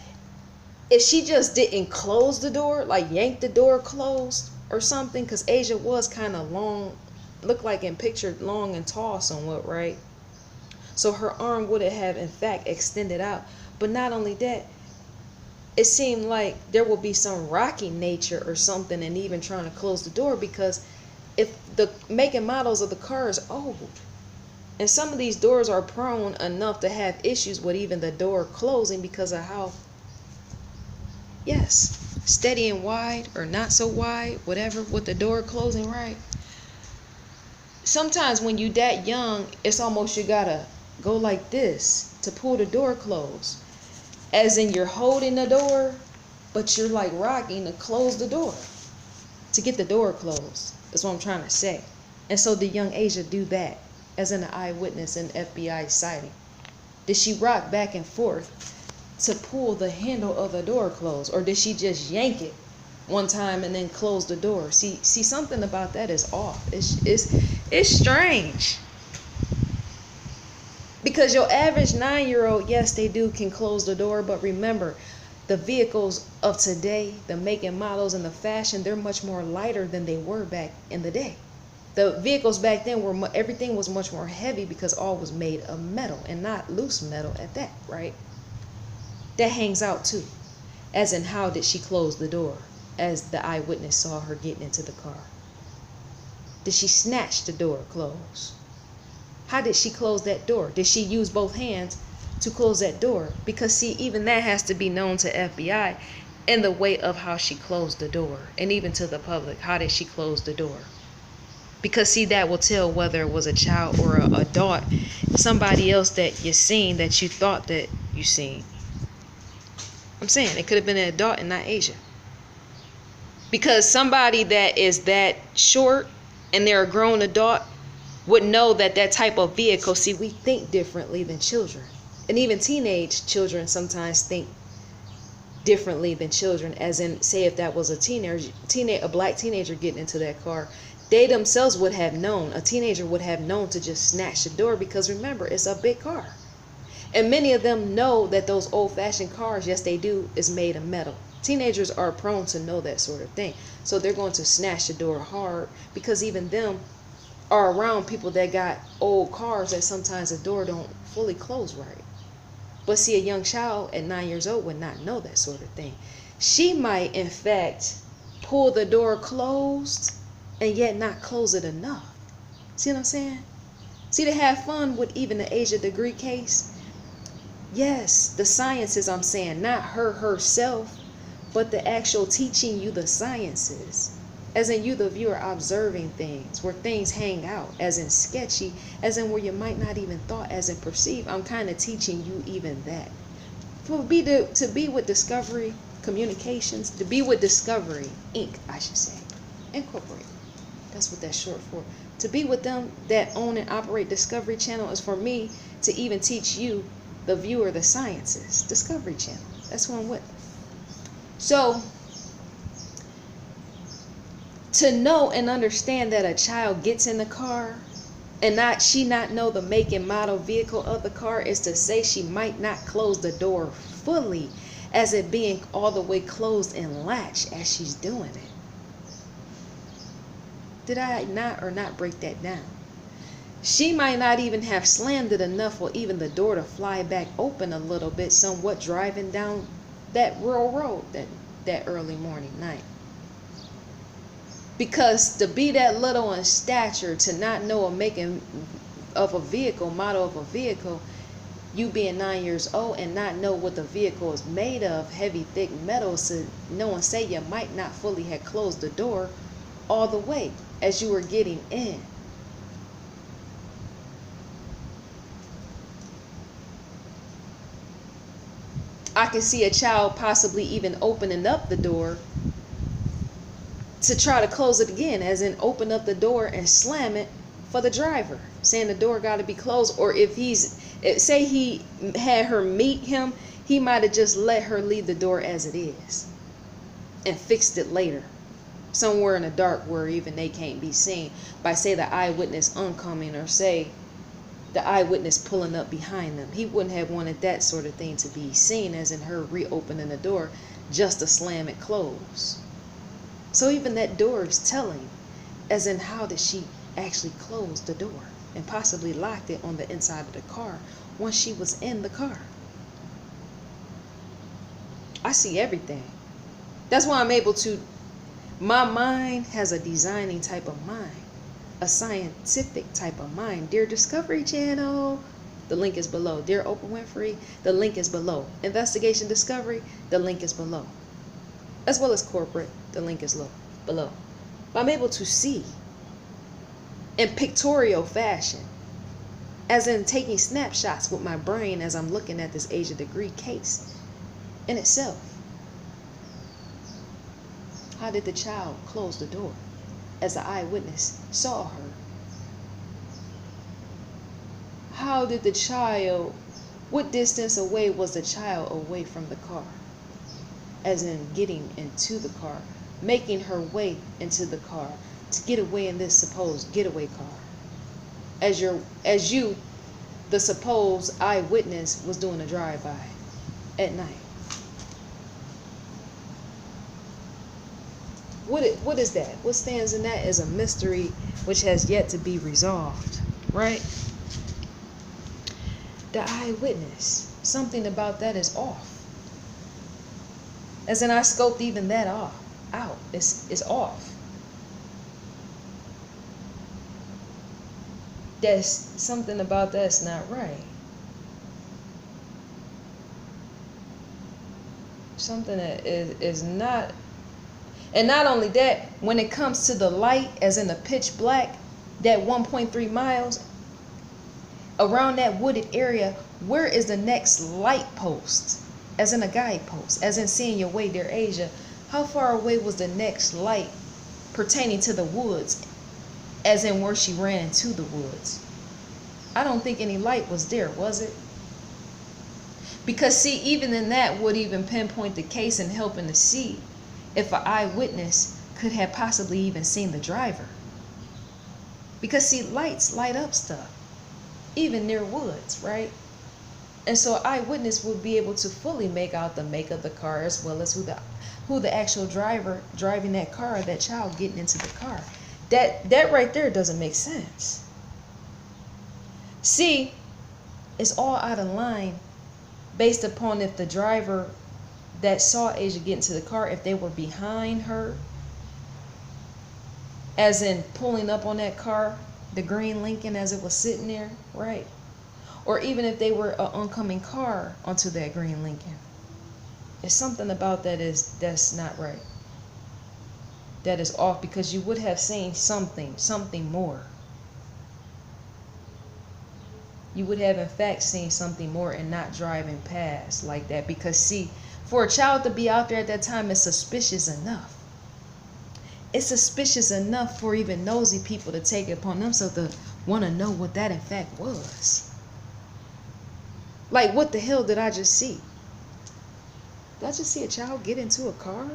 Speaker 1: if she just didn't close the door, like yank the door closed or something, because Asia was kind of long, looked like in picture long and tall somewhat, right? So her arm would have in fact extended out. But not only that, it seemed like there would be some rocky nature or something in even trying to close the door, because if the make and models of the car is old, and some of these doors are prone enough to have issues with even the door closing because of how, yes, steady and wide or not so wide, whatever, with the door closing right. Sometimes when you that young, it's almost you gotta go like this to pull the door closed. As in you're holding the door, but you're like rocking to close the door, to get the door closed. That's what I'm trying to say. And so the young Asia do that, as in an eyewitness in FBI sighting. Did she rock back and forth to pull the handle of the door closed, or did she just yank it one time and then close the door? See, something about that is off. It's strange. Because your average 9-year-old, yes, they can close the door, but remember, the vehicles of today, the make and models and the fashion, they're much more lighter than they were back in the day. The vehicles back then were everything was much more heavy because all was made of metal, and not loose metal at that, right? That hangs out too, as in how did she close the door, as the eyewitness saw her getting into the car. Did she snatch the door closed? How did she close that door? Did she use both hands to close that door? Because see, even that has to be known to FBI in the way of how she closed the door, and even to the public. How did she close the door? Because see, that will tell whether it was a child or an adult, somebody else that you seen that you thought that you seen. I'm saying it could have been an adult and not Asia. Because somebody that is that short and they're a grown adult would know that that type of vehicle, see, we think differently than children. And even teenage children sometimes think differently than children, as in, say, if that was a black teenager getting into that car, they themselves would have known, a teenager would have known to just snatch the door, because remember, it's a big car. And many of them know that those old-fashioned cars, yes, they do, is made of metal. Teenagers are prone to know that sort of thing. So they're going to snatch the door hard, because even them are around people that got old cars that sometimes the door don't fully close right. But see, a young child at 9 years old would not know that sort of thing. She might, in fact, pull the door closed and yet not close it enough. See what I'm saying? See, to have fun with even the Asia degree case. Yes, the sciences, I'm saying, not her herself, but the actual teaching you the sciences. As in you, the viewer, observing things, where things hang out, as in sketchy, as in where you might not even thought, as in perceive. I'm kind of teaching you even that. To be with Discovery Communications, to be with Discovery Inc., I should say, Incorporated. That's what that's short for. To be with them that own and operate Discovery Channel is for me to even teach you, the viewer, the sciences. Discovery Channel. That's what I'm with. So, To know and understand that a child gets in the car and not know the make and model vehicle of the car is to say she might not close the door fully, as it being all the way closed and latched as she's doing it. Did I not break that down? She might not even have slammed it enough for even the door to fly back open a little bit, somewhat driving down that rural road that early morning night. Because to be that little in stature, to not know a making of a vehicle, model of a vehicle, you being 9 years old and not know what the vehicle is made of, heavy, thick metal, so no one say you might not fully have closed the door all the way as you were getting in. I can see a child possibly even opening up the door to try to close it again, as in open up the door and slam it for the driver, saying the door got to be closed. Or if say he had her meet him, he might have just let her leave the door as it is and fixed it later, somewhere in the dark where even they can't be seen, by say the eyewitness oncoming, or say the eyewitness pulling up behind them. He wouldn't have wanted that sort of thing to be seen, as in her reopening the door just to slam it closed. So even that door is telling, as in how did she actually close the door and possibly locked it on the inside of the car once she was in the car. I see everything. That's why I'm able to, my mind has a designing type of mind, a scientific type of mind. Dear Discovery Channel, the link is below. Dear Oprah Winfrey, the link is below. Investigation Discovery, the link is below. As well as corporate, the link is below. But I'm able to see in pictorial fashion, as in taking snapshots with my brain as I'm looking at this Asia degree case in itself. How did the child close the door as the eyewitness saw her? How did the child, what distance away was the child away from the car? As in getting into the car, making her way into the car to get away in this supposed getaway car. As you, the supposed eyewitness, was doing a drive-by at night. What is that? What stands in that is a mystery which has yet to be resolved, right? The eyewitness, something about that is off. As in, I scoped even that out. It's off. There's something about that's not right. Something that is not. And not only that, when it comes to the light, as in the pitch black, that 1.3 miles around that wooded area, where is the next light post? As in a guidepost, as in seeing your way, dear Asia, how far away was the next light pertaining to the woods, as in where she ran into the woods? I don't think any light was there, was it? Because see, even in that would even pinpoint the case and helping to see if an eyewitness could have possibly even seen the driver. Because see, lights light up stuff, even near woods, right? And so an eyewitness would be able to fully make out the make of the car, as well as who the actual driver driving that car, that child getting into the car. That right there doesn't make sense. See, it's all out of line based upon if the driver that saw Asia get into the car, if they were behind her, as in pulling up on that car, the green Lincoln as it was sitting there, right? Or even if they were an oncoming car onto that green Lincoln. There's something about that's not right. That is off, because you would have seen something more. You would have in fact seen something more and not driving past like that. Because see, for a child to be out there at that time is suspicious enough. It's suspicious enough for even nosy people to take it upon themselves to want to know what that in fact was. Like, what the hell did I just see? Did I just see a child get into a car?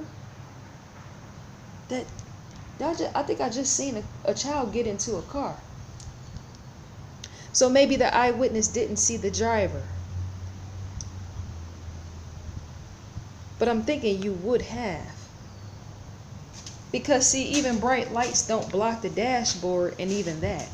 Speaker 1: I think I just seen a child get into a car. So maybe the eyewitness didn't see the driver. But I'm thinking you would have. Because see, even bright lights don't block the dashboard, and even that.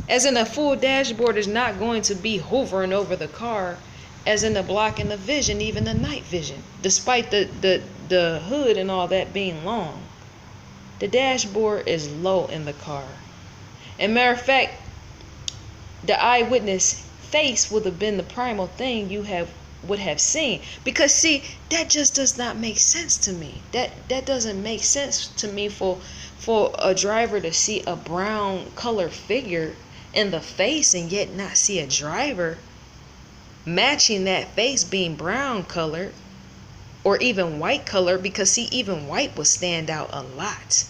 Speaker 1: As in, a full dashboard is not going to be hovering over the car, as in the blocking the vision, even the night vision. Despite the hood and all that being long. The dashboard is low in the car. And matter of fact, the eyewitness face would have been the primal thing you would have seen. Because see, that just does not make sense to me. That doesn't make sense to me for a driver to see a brown color figure in the face and yet not see a driver matching that face being brown colored or even white color, because see, even white would stand out a lot.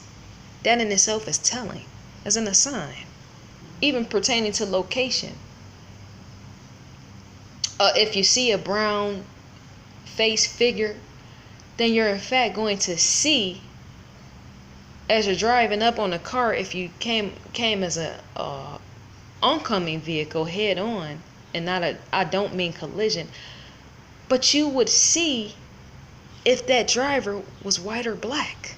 Speaker 1: That in itself is telling, as in a sign. Even pertaining to location. If you see a brown face figure, then you're in fact going to see, as you're driving up on a car, if you came as a oncoming vehicle head on, and not I don't mean collision, but you would see if that driver was white or black.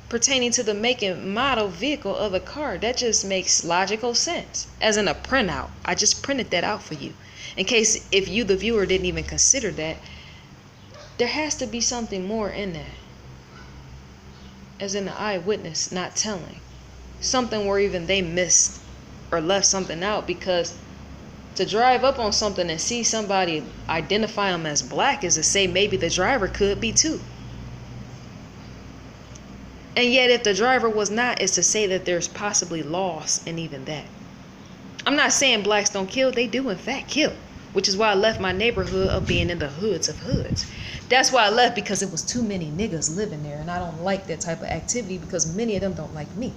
Speaker 1: Pertaining to the make and model vehicle of the car, that just makes logical sense. As in a printout, I just printed that out for you, in case if you, the viewer, didn't even consider that. There has to be something more in that, as in the eyewitness not telling, something where even they missed or left something out. Because to drive up on something and see somebody identify them as black is to say maybe the driver could be too. And yet if the driver was not, it's to say that there's possibly loss in even that. I'm not saying blacks don't kill. They do in fact kill. Which is why I left my neighborhood of being in the hoods of hoods. That's why I left, because it was too many niggas living there. And I don't like that type of activity, because many of them don't like me.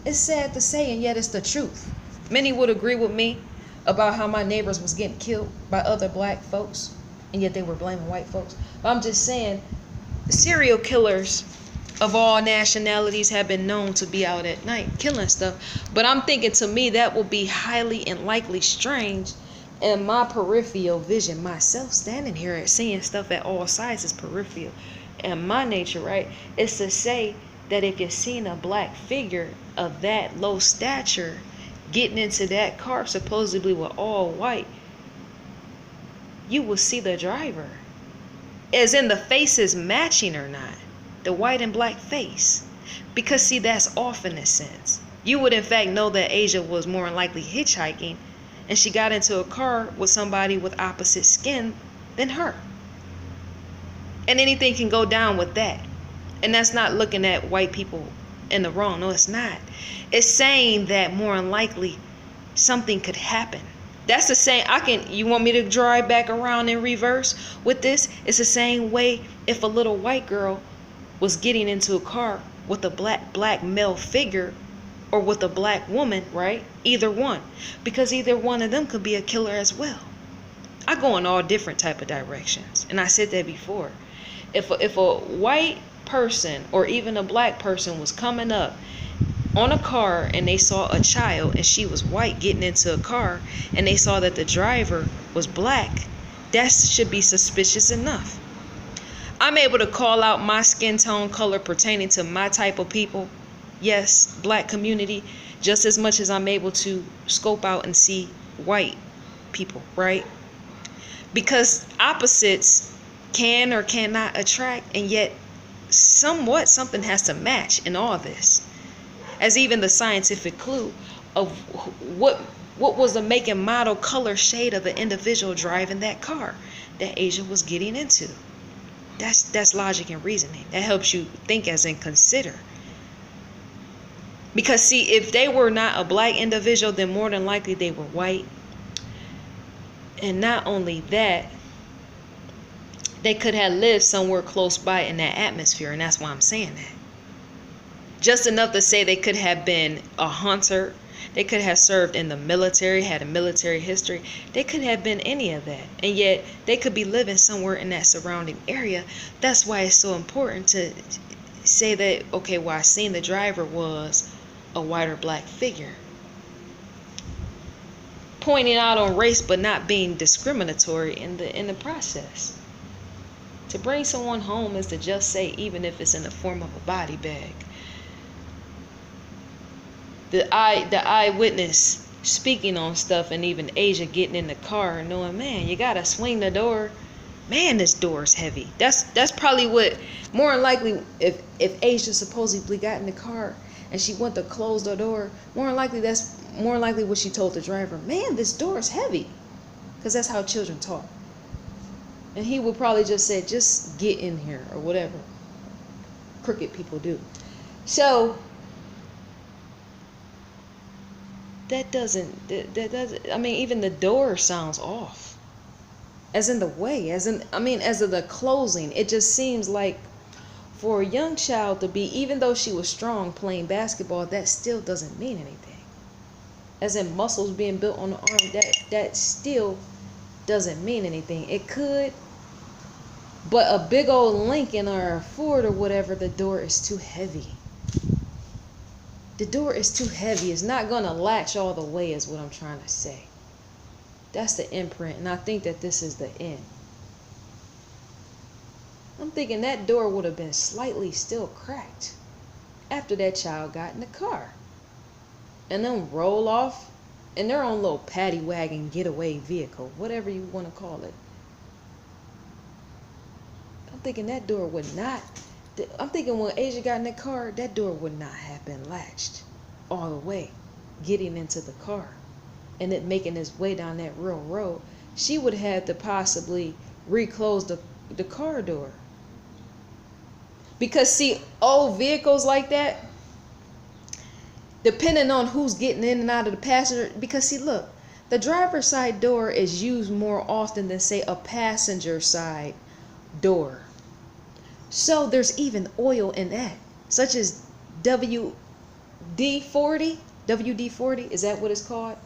Speaker 1: It's sad to say, and yet it's the truth. Many would agree with me about how my neighbors was getting killed by other black folks, and yet they were blaming white folks. But I'm just saying, serial killers of all nationalities have been known to be out at night killing stuff. But I'm thinking, to me, that will be highly and likely strange. And my peripheral vision, myself standing here and seeing stuff at all sides, is peripheral. And my nature, right, is to say that if you're seeing a black figure of that low stature getting into that car supposedly with all white, you will see the driver. As in the face is matching or not. The white and black face. Because see, that's off in a sense. You would in fact know that Asia was more than likely hitchhiking, and she got into a car with somebody with opposite skin than her. And anything can go down with that. And that's not looking at white people in the wrong. No, it's not. It's saying that more than likely something could happen. That's the same. You want me to drive back around in reverse with this? It's the same way if a little white girl was getting into a car with a black male figure, or with a black woman, right? Either one. Because either one of them could be a killer as well. I go in all different type of directions. And I said that before. If a white person or even a black person was coming up on a car and they saw a child and she was white getting into a car, and they saw that the driver was black, that should be suspicious enough. I'm able to call out my skin tone color pertaining to my type of people. Yes, black community, just as much as I'm able to scope out and see white people, right? Because opposites can or cannot attract, and yet somewhat something has to match in all this. As even the scientific clue of what was the make and model color shade of the individual driving that car that Asia was getting into. That's logic and reasoning. That helps you think, as in consider. Because see, if they were not a black individual, then more than likely they were white. And not only that, they could have lived somewhere close by in that atmosphere, and that's why I'm saying that. Just enough to say they could have been a hunter. They could have served in the military, had a military history. They could have been any of that. And yet they could be living somewhere in that surrounding area. That's why it's so important to say that, okay, what I seen the driver was a white or black figure. Pointing out on race but not being discriminatory in the process. To bring someone home is to just say, even if it's in the form of a body bag. The eyewitness speaking on stuff, and even Asia getting in the car and knowing, man, you gotta swing the door. Man, this door is heavy. That's probably what, more than likely, if Asia supposedly got in the car and she went to close the door, more than likely that's more likely what she told the driver. Man, this door is heavy, because that's how children talk. And he would probably just say, just get in here, or whatever crooked people do. So that doesn't, I mean, even the door sounds off. As in the way, as in the closing. It just seems like for a young child to be, even though she was strong playing basketball, that still doesn't mean anything. As in muscles being built on the arm, that still doesn't mean anything. It could, but a big old Lincoln or a Ford or whatever, the door is too heavy. The door is too heavy. It's not going to latch all the way, is what I'm trying to say. That's the imprint, and I think that this is the end. I'm thinking that door would have been slightly still cracked after that child got in the car. And then roll off in their own little paddy wagon getaway vehicle, whatever you want to call it. I'm thinking that door would not, I'm thinking when Asia got in the car, that door would not have been latched all the way, getting into the car and it making its way down that real road. She would have to possibly reclose the car door. Because see, old vehicles like that, depending on who's getting in and out of the passenger, because see, look, the driver's side door is used more often than, say, a passenger side door. So there's even oil in that, such as WD-40. WD-40, is that what it's called?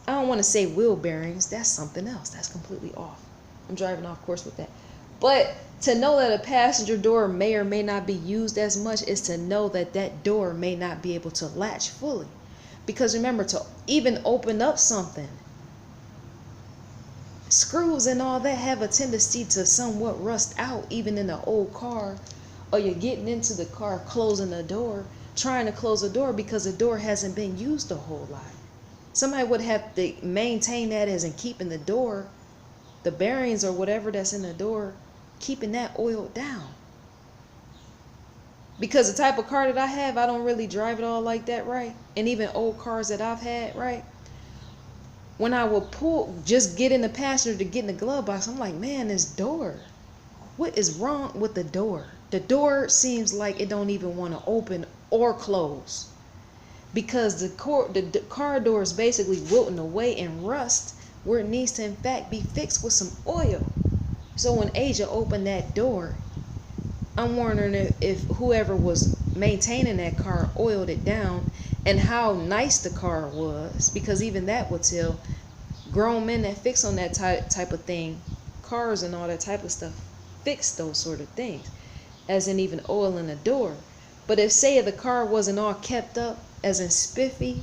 Speaker 1: I don't want to say wheel bearings. That's something else. That's completely off. I'm driving off course with that. But to know that a passenger door may or may not be used as much is to know that that door may not be able to latch fully. Because remember, to even open up something, screws and all that have a tendency to somewhat rust out, even in an old car. Or you're getting into the car, closing the door, trying to close the door because the door hasn't been used a whole lot. Somebody would have to maintain that as in keeping the door, the bearings or whatever that's in the door, keeping that oiled down. Because the type of car that I have, I don't really drive it all like that, right? And even old cars that I've had, right? When I will just get in the passenger to get in the glove box, I'm like, man, this door, what is wrong with the door? The door seems like it don't even want to open or close. Because the car door is basically wilting away and rust where it needs to in fact be fixed with some oil. So when Asia opened that door, I'm wondering if whoever was maintaining that car oiled it down, and how nice the car was, because even that would tell grown men that fix on that type of thing, cars and all that type of stuff, fix those sort of things, as in even oil in the door. But if say the car wasn't all kept up, as in spiffy,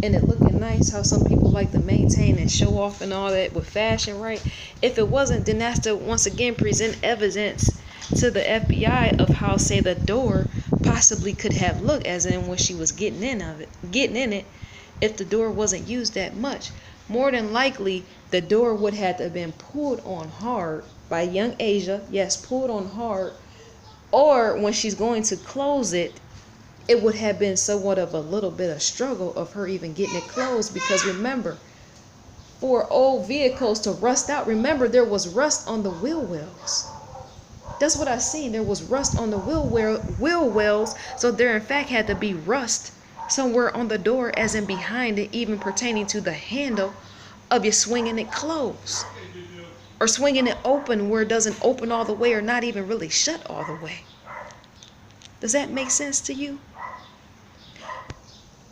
Speaker 1: and it looking nice, how some people like to maintain and show off and all that with fashion, right? If it wasn't, then that's to once again present evidence to the FBI of how, say, the door possibly could have looked, as in when she was getting in it, if the door wasn't used that much. More than likely, the door would have to have been pulled on hard by young Asia, yes, pulled on hard, or when she's going to close it, it would have been somewhat of a little bit of struggle of her even getting it closed. Because remember, for old vehicles to rust out, remember there was rust on the wheel wells. That's what I seen. There was rust on the wheel wells. So there in fact had to be rust somewhere on the door, as in behind it, even pertaining to the handle of you swinging it closed. Or swinging it open where it doesn't open all the way, or not even really shut all the way. Does that make sense to you?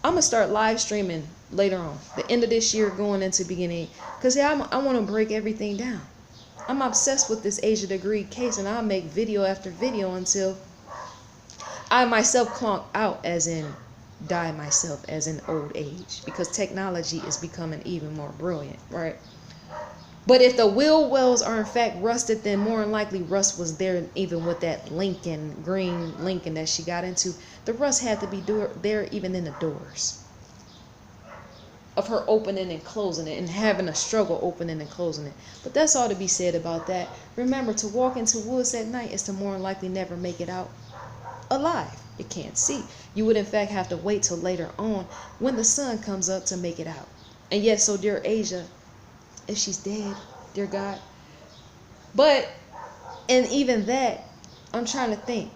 Speaker 1: I'm going to start live streaming later on, the end of this year going into beginning, because I want to break everything down. I'm obsessed with this Asia degree case, and I'll make video after video until I myself clonk out, as in die myself, as in old age, because technology is becoming even more brilliant, right? But if the wheel wells are in fact rusted, then more than likely rust was there even with that Lincoln, green Lincoln that she got into. The rust had to be there even in the doors of her opening and closing it and having a struggle opening and closing it. But that's all to be said about that. Remember, to walk into woods at night is to more than likely never make it out alive. You can't see. You would in fact have to wait till later on when the sun comes up to make it out. And yes, so dear Asia, if she's dead, dear God. But, and even that, I'm trying to think.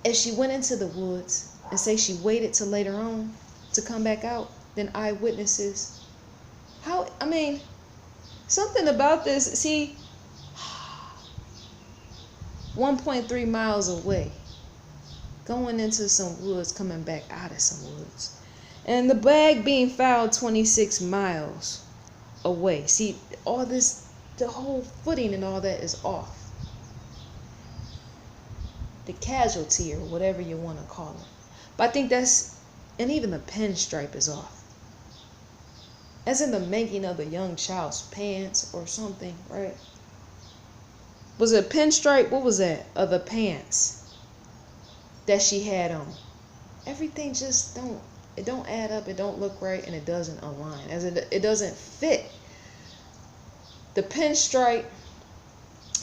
Speaker 1: If she went into the woods and say she waited till later on to come back out, then eyewitnesses, how, I mean, something about this, see, 1.3 miles away, going into some woods, coming back out of some woods, and the bag being found 26 miles away. See, all this, the whole footing and all that is off. The casualty, or whatever you want to call it. But I think that's, and even the pinstripe is off. As in the making of the young child's pants or something, right? Was it a pinstripe? What was that? Of the pants that she had on. Everything just don't add up, it don't look right, and it doesn't align. As it doesn't fit. The pinstripe,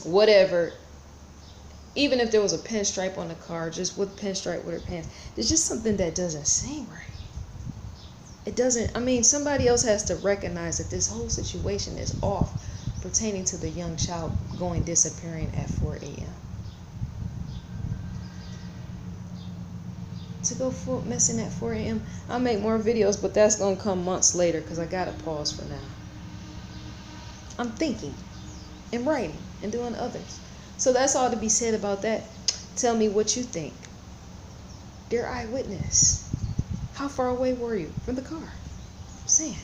Speaker 1: whatever, even if there was a pinstripe on the car, just with pinstripe with her pants, there's just something that doesn't seem right. It doesn't, I mean, somebody else has to recognize that this whole situation is off pertaining to the young child disappearing at 4 a.m. To go missing at 4 a.m. I'll make more videos, but that's going to come months later because I got to pause for now. I'm thinking and writing and doing others. So that's all to be said about that. Tell me what you think. Dear eyewitness, how far away were you from the car? I'm saying.